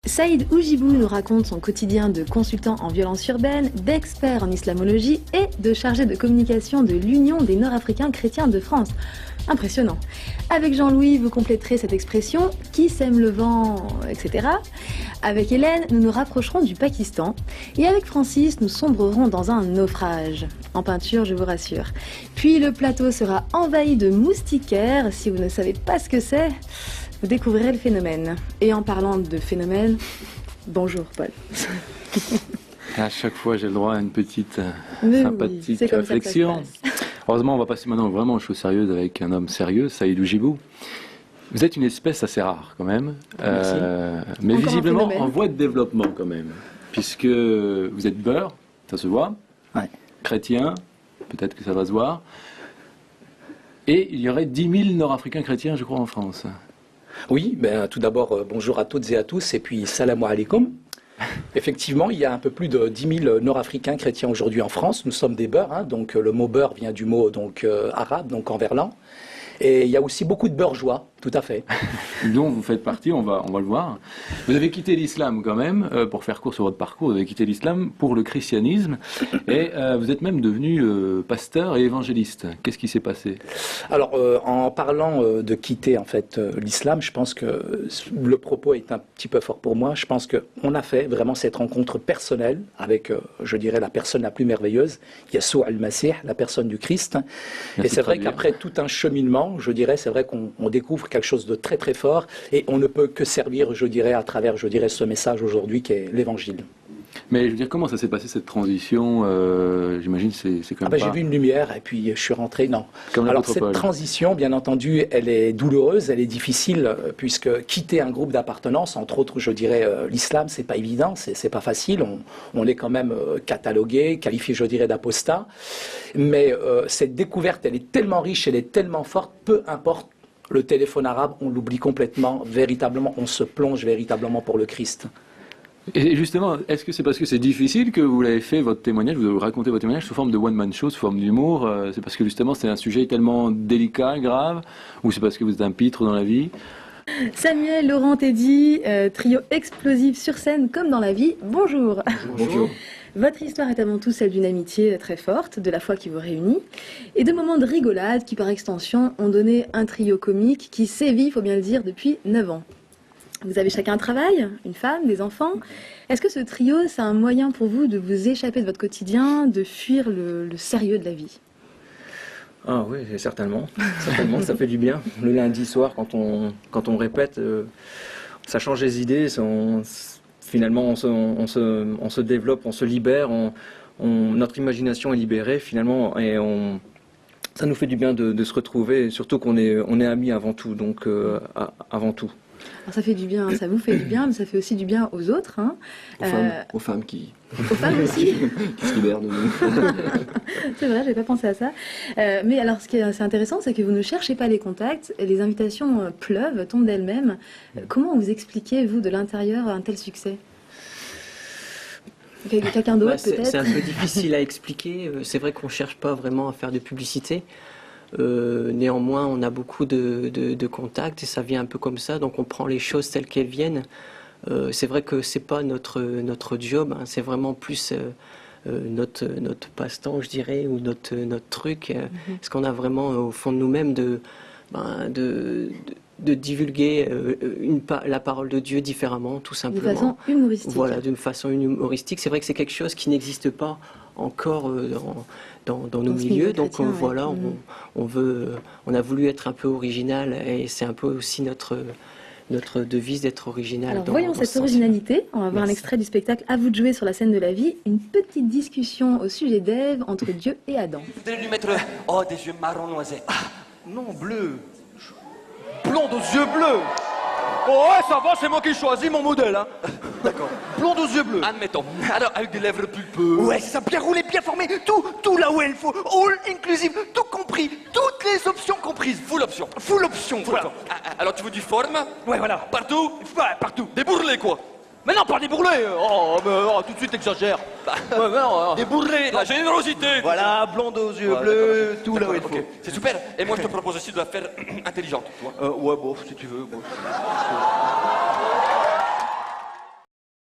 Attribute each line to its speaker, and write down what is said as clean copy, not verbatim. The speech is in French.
Speaker 1: Saïd Oujibou nous raconte son quotidien de consultant en violence urbaine, d'expert en islamologie et de chargé de communication de l'Union des Nord-Africains chrétiens de France. Impressionnant. Avec Jean-Louis, vous compléterez cette expression « qui sème le vent », etc. Avec Hélène, nous nous rapprocherons du Pakistan. Et avec Francis, nous sombrerons dans un naufrage. En peinture, je vous rassure. Puis le plateau sera envahi de moustiquaires. Si vous ne savez pas ce que c'est, vous découvrirez le phénomène. Et en parlant de phénomène, bonjour Paul.
Speaker 2: À chaque fois, j'ai le droit à une petite sympathique
Speaker 1: oui,
Speaker 2: réflexion. Heureusement, on va passer maintenant vraiment aux choses sérieuses avec un homme sérieux, Saïd Oujibou. Vous êtes une espèce assez rare quand même, mais
Speaker 1: encore
Speaker 2: visiblement en voie de développement quand même, puisque vous êtes beurre, ça se voit,
Speaker 3: ouais.
Speaker 2: Chrétien, peut-être que ça va se voir, et il y aurait 10 000 Nord-Africains chrétiens, je crois, en France.
Speaker 3: Oui, ben, tout d'abord, bonjour à toutes et à tous, et puis salam alaikum. Effectivement, il y a un peu plus de 10 000 Nord-Africains chrétiens aujourd'hui en France. Nous sommes des beurs, hein, donc le mot beurre vient du mot arabe, donc en verlan. Et il y a aussi beaucoup de beurgeois, tout à fait.
Speaker 2: Dont vous faites partie, on va le voir. Vous avez quitté l'islam quand même, pour faire court sur votre parcours, vous avez quitté l'islam pour le christianisme, et vous êtes même devenu pasteur et évangéliste. Qu'est-ce qui s'est passé?
Speaker 3: Alors, en parlant de quitter en fait l'islam, je pense que le propos est un petit peu fort pour moi. Je pense qu'on a fait vraiment cette rencontre personnelle avec, je dirais, la personne la plus merveilleuse, Yassoua al-Masih, la personne du Christ.
Speaker 2: Merci.
Speaker 3: Et c'est vrai qu'après tout un cheminement, je dirais, c'est vrai qu'on découvre quelque chose de très très fort et on ne peut que servir, je dirais, à travers, je dirais, ce message aujourd'hui qui est l'évangile.
Speaker 2: Mais je veux dire, comment ça s'est passé cette transition? J'imagine c'est quand même
Speaker 3: J'ai vu une lumière et puis je suis rentré. Non.
Speaker 2: Comme
Speaker 3: Alors cette
Speaker 2: Paul.
Speaker 3: transition, bien entendu, elle est douloureuse, elle est difficile puisque quitter un groupe d'appartenance, entre autres, je dirais, l'islam, c'est pas évident, c'est pas facile. On est quand même catalogué, qualifié, je dirais, d'apostat. Mais cette découverte, elle est tellement riche, elle est tellement forte, peu importe. Le téléphone arabe, on l'oublie complètement, véritablement, on se plonge véritablement pour le Christ.
Speaker 2: Et justement, est-ce que c'est parce que c'est difficile que vous l'avez fait, votre témoignage, vous avez raconté votre témoignage sous forme de one-man show, sous forme d'humour? C'est parce que justement c'est un sujet tellement délicat, grave, ou c'est parce que vous êtes un pitre dans la vie?
Speaker 1: Samuel, Laurent, Teddy, trio explosif sur scène comme dans la vie. Bonjour.
Speaker 2: Bonjour.
Speaker 1: Votre histoire est avant tout celle d'une amitié très forte, de la foi qui vous réunit, et de moments de rigolade qui, par extension, ont donné un trio comique qui sévit, il faut bien le dire, depuis 9 ans. Vous avez chacun un travail, une femme, des enfants. Est-ce que ce trio, c'est un moyen pour vous de vous échapper de votre quotidien, de fuir le sérieux de la vie?
Speaker 4: Ah oui, certainement. Certainement, ça fait du bien. Le lundi soir, quand on répète, ça change les idées. Finalement, on se développe, on se libère, notre imagination est libérée finalement, et ça nous fait du bien de se retrouver, surtout qu'on est amis avant tout, donc avant tout.
Speaker 1: Alors ça fait du bien, ça vous fait du bien, mais ça fait aussi du bien aux autres. Hein.
Speaker 5: Aux femmes qui...
Speaker 1: Aux femmes aussi.
Speaker 5: qui se libèrent de nous.
Speaker 1: C'est vrai, j'avais pas pensé à ça. Mais alors, ce qui est assez intéressant, c'est que vous ne cherchez pas les contacts, les invitations pleuvent, tombent d'elles-mêmes. Comment vous expliquez, vous, de l'intérieur, un tel succès? Quelqu'un d'autre, peut-être?
Speaker 6: C'est un peu difficile à expliquer. C'est vrai qu'on ne cherche pas vraiment à faire de publicité. Néanmoins, on a beaucoup de contacts et ça vient un peu comme ça. Donc, on prend les choses telles qu'elles viennent. C'est vrai que c'est pas notre job. Hein, c'est vraiment plus notre passe-temps, je dirais, ou notre truc. Parce qu'on a vraiment au fond de nous-mêmes de divulguer la parole de Dieu différemment, tout simplement.
Speaker 1: De façon humoristique.
Speaker 6: Voilà, d'une façon humoristique. C'est vrai que c'est quelque chose qui n'existe pas encore dans nos milieux. Donc
Speaker 1: chrétien,
Speaker 6: voilà,
Speaker 1: ouais.
Speaker 6: on a voulu être un peu original et c'est un peu aussi notre devise d'être original.
Speaker 1: Alors voyons cette originalité. On va voir un extrait du spectacle À vous de jouer sur la scène de la vie. Une petite discussion au sujet d'Ève entre Dieu et Adam.
Speaker 7: Je voudrais lui mettre des yeux marron noisette. Ah,
Speaker 8: Non, bleu. Blonde aux yeux bleus. Oh ouais, ça va, c'est moi qui choisis mon modèle, hein. D'accord. Blonde aux yeux bleus.
Speaker 7: admettons. Alors, avec des lèvres pulpeuses.
Speaker 8: Ouais, c'est ça, bien roulé, bien formé, tout là où il faut. All inclusive, tout compris, toutes les options comprises.
Speaker 7: Full option.
Speaker 8: Full option,
Speaker 7: Full
Speaker 8: voilà.
Speaker 7: option. Alors, tu veux du forme?
Speaker 8: Ouais, voilà.
Speaker 7: Partout?
Speaker 8: Ouais, partout.
Speaker 7: Des bourrelets, quoi.
Speaker 8: Mais non, pas des bourrelets. Oh, mais tout de suite, exagère. Ouais, mais non,
Speaker 7: Des bourrelets, de la générosité.
Speaker 8: Voilà, blonde aux yeux bleus, tout là où il faut.
Speaker 7: Ok, c'est super. Et moi, je te propose aussi de la faire intelligente, tu vois.
Speaker 8: Ouais, bon, si tu veux. Bon.